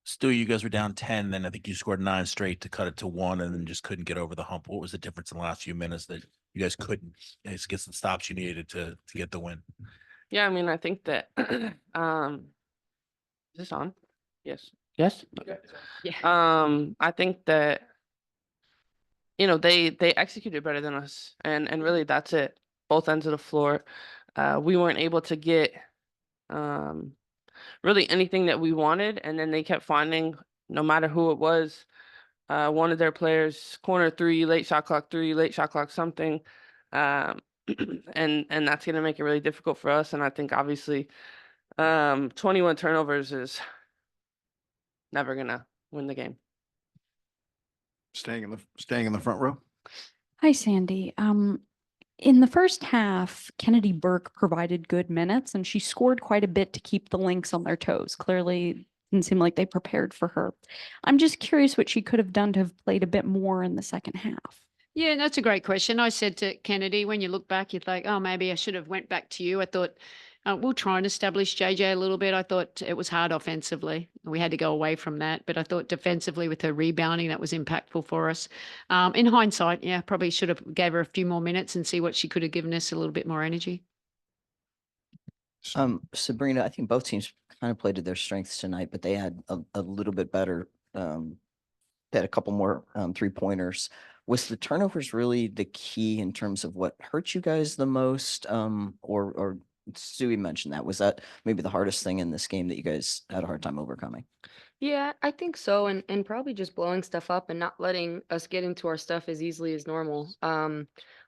Stu, you guys were down 10, then I think you scored 9 straight to cut it to 1 and then just couldn't get over the hump. What was the difference in the last few minutes that you guys couldn't get some stops you needed to get the win? Yeah, I mean, I think that is this on? Yes. Yes. Okay. Yeah. I think that they executed better than us, and really that's it. Both ends of the floor. We weren't able to get um really anything that we wanted, and then they kept finding, no matter who it was, one of their players, corner three, late shot clock something. Um and that's gonna make it really difficult for us. And I think obviously 21 turnovers is never gonna win the game. Staying in the front row. Hi, Sandy. In the first half, Kennedy Burke provided good minutes and she scored quite a bit to keep the Lynx on their toes. Clearly didn't seem like they prepared for her. I'm just curious what she could have done to have played a bit more in the second half. Yeah, that's a great question. I said to Kennedy, when you look back, you think, oh, maybe I should have went back to you. I thought we'll try and establish JJ a little bit. I thought it was hard offensively. We had to go away from that. But I thought defensively with her rebounding, that was impactful for us. In hindsight, yeah, probably should have gave her a few more minutes and see what she could have given us a little bit more energy. Sabrina, I think both teams kind of played to their strengths tonight, but they had a little bit better. They had a couple more 3-pointers. Was the turnovers really the key in terms of what hurt you guys the most? Or Stewie mentioned that. Was that maybe the hardest thing in this game that you guys had a hard time overcoming? Yeah, I think so. And probably just blowing stuff up and not letting us get into our stuff as easily as normal.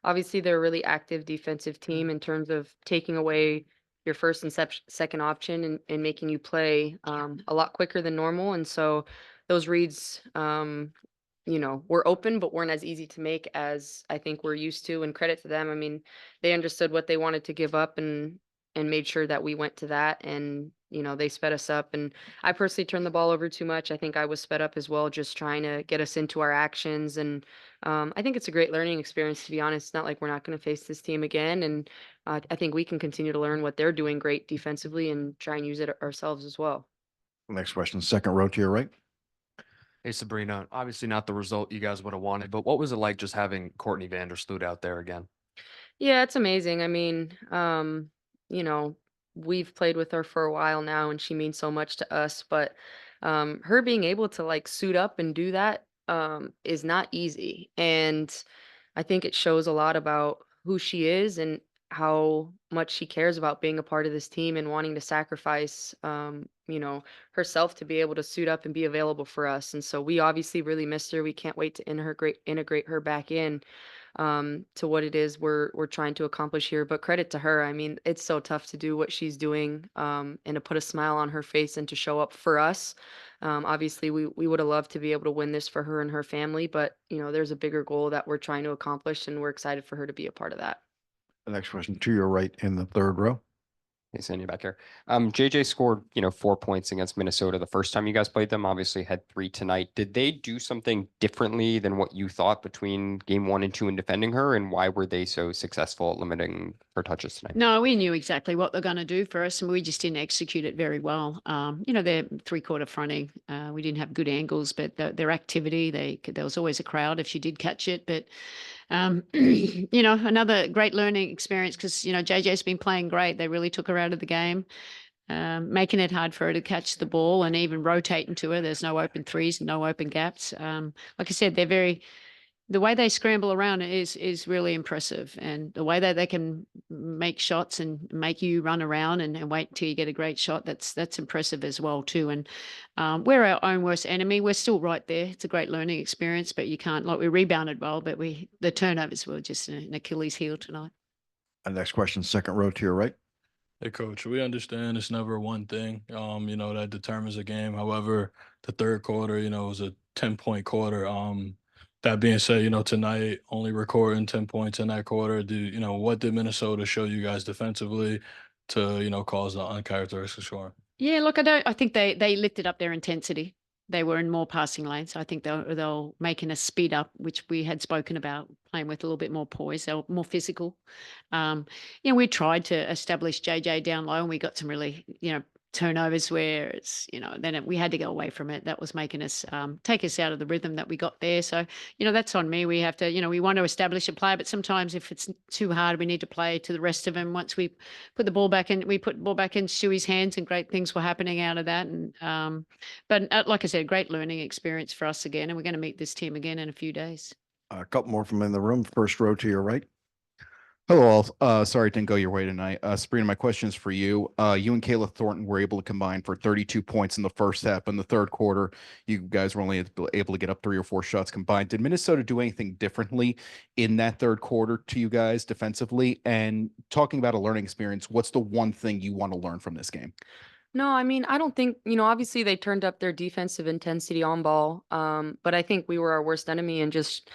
Obviously they're a really active defensive team in terms of taking away your first and second option and making you play a lot quicker than normal. And so those reads were open, but weren't as easy to make as I think we're used to. And credit to them. I mean, they understood what they wanted to give up and made sure that we went to that. And, they sped us up. And I personally turned the ball over too much. I think I was sped up as well, just trying to get us into our actions. And I think it's a great learning experience, to be honest. It's not like we're not going to face this team again. And I think we can continue to learn what they're doing great defensively and try and use it ourselves as well. Next question, second row to your right. Hey, Sabrina, obviously not the result you guys would have wanted, but what was it like just having Courtney Vandersloot out there again? Yeah, it's amazing. I mean, we've played with her for a while now and she means so much to us, but her being able to like suit up and do that is not easy. And I think it shows a lot about who she is and how much she cares about being a part of this team and wanting to sacrifice herself to be able to suit up and be available for us. And so we obviously really missed her. We can't wait to integrate her back in to what it is we're trying to accomplish here. But credit to her. I mean, it's so tough to do what she's doing and to put a smile on her face and to show up for us. Obviously, we would have loved to be able to win this for her and her family, but there's a bigger goal that we're trying to accomplish, and we're excited for her to be a part of that. The next question to your right in the third row. Hey, Sandy back here. JJ scored, 4 points against Minnesota the first time you guys played them. Obviously had 3 tonight. Did they do something differently than what you thought between game 1 and 2 in defending her? And why were they so successful at limiting her touches tonight? No, we knew exactly what they're going to do for us, and we just didn't execute it very well. Their 3-quarter fronting, we didn't have good angles, but their activity, there was always a crowd if she did catch it. But another great learning experience because, JJ's been playing great. They really took her out of the game, making it hard for her to catch the ball and even rotating to her. There's no open threes, no open gaps. Like I said, the way they scramble around is really impressive. And the way that they can make shots and make you run around and wait until you get a great shot, that's impressive as well too. And we're our own worst enemy. We're still right there. It's a great learning experience, but you can't, we rebounded well, but the turnovers were just an Achilles heel tonight. And next question, second row to your right. Hey, Coach, we understand it's never one thing, that determines a game. However, the third quarter, was a 10-point quarter. That being said, tonight only recording 10 points in that quarter. What did Minnesota show you guys defensively to, cause the uncharacteristic scoring? Yeah, look, I think they lifted up their intensity. They were in more passing lanes. I think they're making us speed up, which we had spoken about, playing with a little bit more poise. They were more physical. We tried to establish JJ down low, and we got some really, turnovers where it's, we had to go away from it. That was making us take us out of the rhythm that we got there. So, that's on me. We have to, we want to establish a play, but sometimes if it's too hard, we need to play to the rest of them. Once we put the ball back in, we put the ball back in Stewie's hands, and great things were happening out of that. And but like I said, great learning experience for us again, and we're going to meet this team again in a few days. A couple more from in the room. First row to your right. Hello all. Sorry it didn't go your way tonight. Sabrina, my question is for you. You and Kayla Thornton were able to combine for 32 points in the first half. In the third quarter, you guys were only able to get up 3 or 4 shots combined. Did Minnesota do anything differently in that third quarter to you guys defensively? And talking about a learning experience, what's the one thing you want to learn from this game? No, I mean, I don't think, obviously they turned up their defensive intensity on ball. But I think we were our worst enemy and just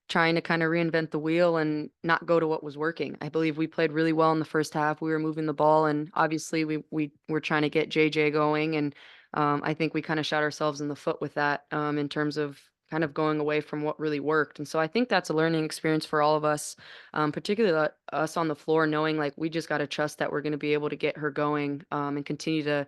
trying to kind of reinvent the wheel and not go to what was working. I believe we played really well in the first half. We were moving the ball, and obviously we were trying to get JJ going. And I think we kind of shot ourselves in the foot with that in terms of kind of going away from what really worked. And so I think that's a learning experience for all of us, particularly us on the floor, knowing like we just got to trust that we're going to be able to get her going and continue to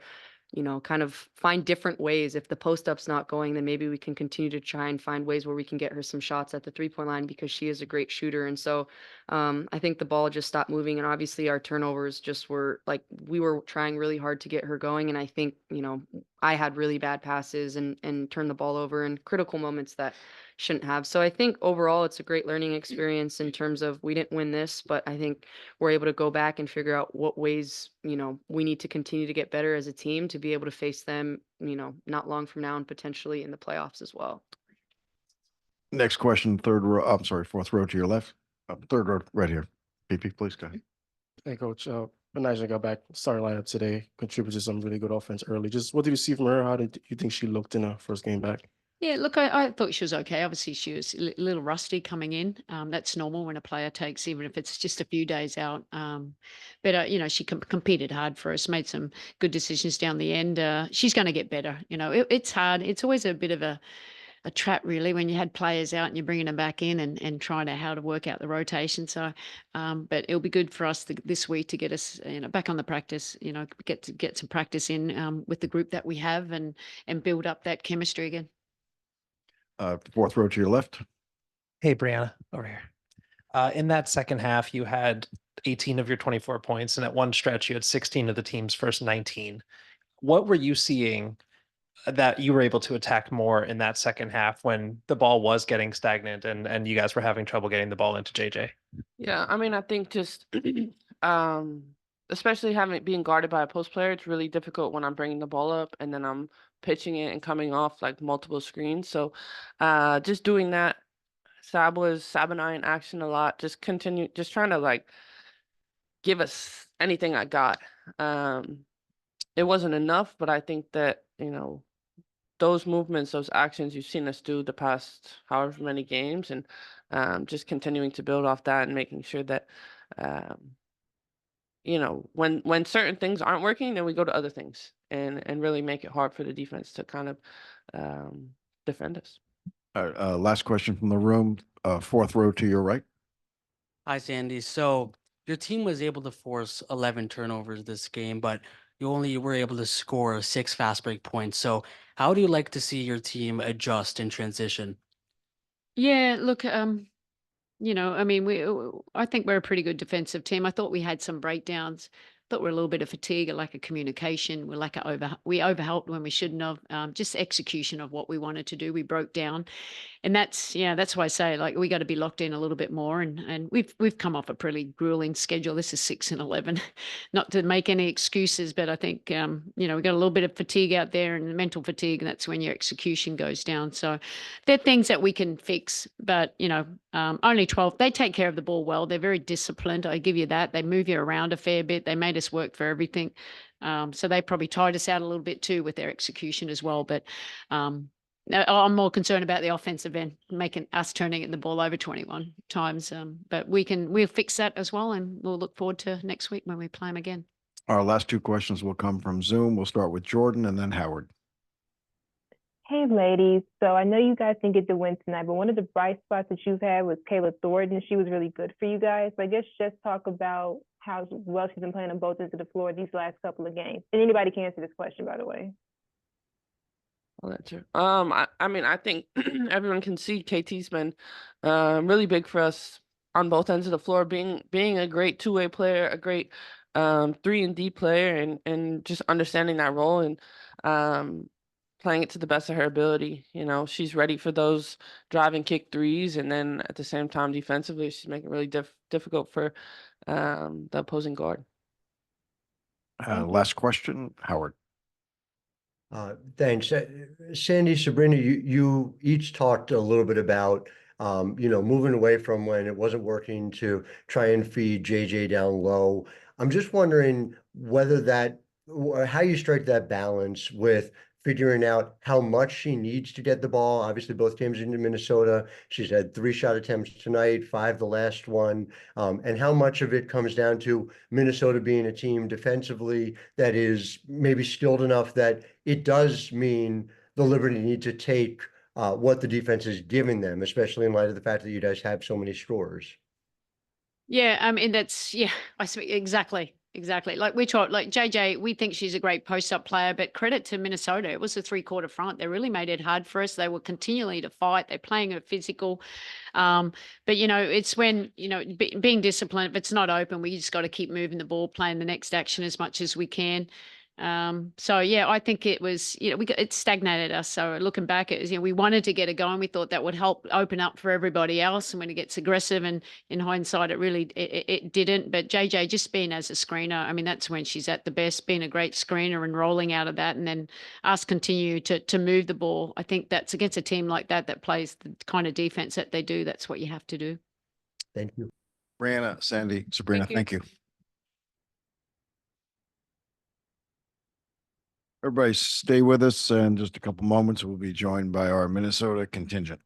kind of find different ways. If the post up's not going, then maybe we can continue to try and find ways where we can get her some shots at the 3-point line, because she is a great shooter. And so I think the ball just stopped moving, and obviously our turnovers just were like, we were trying really hard to get her going. And I think, I had really bad passes and turned the ball over in critical moments that shouldn't have. So I think overall it's a great learning experience in terms of we didn't win this, but I think we're able to go back and figure out what ways, we need to continue to get better as a team to be able to face them, not long from now and potentially in the playoffs as well. Next question, third row. I'm sorry, fourth row to your left. Third row right here. PP, please go ahead. Hey, Coach. Benijah got back starting lineup today, contributed some really good offense early. Just what did you see from her? How did you think she looked in her first game back? Yeah, look, I thought she was okay. Obviously, she was a little rusty coming in. That's normal when a player takes, even if it's just a few days out. But she competed hard for us, made some good decisions down the end. She's going to get better. It's hard. It's always a bit of a trap, really, when you had players out and you're bringing them back in and trying to how to work out the rotation. So, but it'll be good for us this week to get us, back on the practice. Get some practice in with the group that we have and build up that chemistry again. Fourth row to your left. Hey, Breanna, over here. In that second half, you had 18 of your 24 points, and at one stretch, you had 16 of the team's first 19. What were you seeing that you were able to attack more in that second half when the ball was getting stagnant and you guys were having trouble getting the ball into JJ? Yeah, I mean, I think just especially being guarded by a post player, it's really difficult when I'm bringing the ball up and then I'm pitching it and coming off like multiple screens. So just doing that, Sab and I in action a lot, just trying to like give us anything I got. It wasn't enough, but I think that, those movements, those actions you've seen us do the past however many games, and just continuing to build off that and making sure that, when certain things aren't working, then we go to other things and really make it hard for the defense to kind of defend us. All right, last question from the room. Fourth row to your right. Hi, Sandy. So your team was able to force 11 turnovers this game, but you only were able to score 6 fast break points. So how do you like to see your team adjust in transition? Yeah, look, I mean, I think we're a pretty good defensive team. I thought we had some breakdowns. Thought we're a little bit of fatigue, a lack of communication. We overhelped when we shouldn't have. Just execution of what we wanted to do. We broke down, and that's why I say like we got to be locked in a little bit more. And we've come off a pretty grueling schedule. This is 6-11. Not to make any excuses, but I think we got a little bit of fatigue out there and mental fatigue, and that's when your execution goes down. So they're things that we can fix. But only 12. They take care of the ball well. They're very disciplined. I give you that. They move you around a fair bit. They made us work for everything. So they probably tired us out a little bit too with their execution as well. But I'm more concerned about the offensive end, making us turning the ball over 21 times. But we'll fix that as well, and we'll look forward to next week when we play them again. Our last 2 questions will come from Zoom. We'll start with Jordan and then Howard. Hey, ladies. So I know you guys didn't get the win tonight, but one of the bright spots that you've had was Kayla Thornton. She was really good for you guys. So I guess just talk about how well she's been playing on both ends of the floor these last couple of games? And anybody can answer this question, by the way. I'll answer. I mean, I think everyone can see KT's been really big for us on both ends of the floor, being a great two-way player, a great 3-and-D player, and just understanding that role and playing it to the best of her ability. You know, she's ready for those drive and kick threes, and then at the same time, defensively, she's making it really difficult for the opposing guard. Last question, Howard. Thanks. Sandy, Sabrina, you each talked a little bit about, moving away from when it wasn't working to try and feed JJ down low. I'm just wondering whether how you strike that balance with figuring out how much she needs to get the ball. Obviously, both games into Minnesota, she's had 3 shot attempts tonight, 5 the last one, and how much of it comes down to Minnesota being a team defensively that is maybe skilled enough that it does mean the Liberty need to take what the defense is giving them, especially in light of the fact that you guys have so many scores. Yeah, I mean, I see exactly. Like JJ, we think she's a great post-up player, but credit to Minnesota. It was a 3-quarter front. They really made it hard for us. They were continually to fight. They're playing her physical. But, it's when, being disciplined, if it's not open, we just got to keep moving the ball, playing the next action as much as we can. So yeah, I think it was, it stagnated us. So looking back, it was, we wanted to get it going. We thought that would help open up for everybody else. And when it gets aggressive, and in hindsight, it didn't. But JJ just being as a screener, I mean, that's when she's at the best, being a great screener and rolling out of that. And then us continue to move the ball. I think that's against a team like that plays the kind of defense that they do. That's what you have to do. Thank you. Breanna, Sandy, Sabrina, thank you. Everybody stay with us, and just a couple moments, we'll be joined by our Minnesota contingent.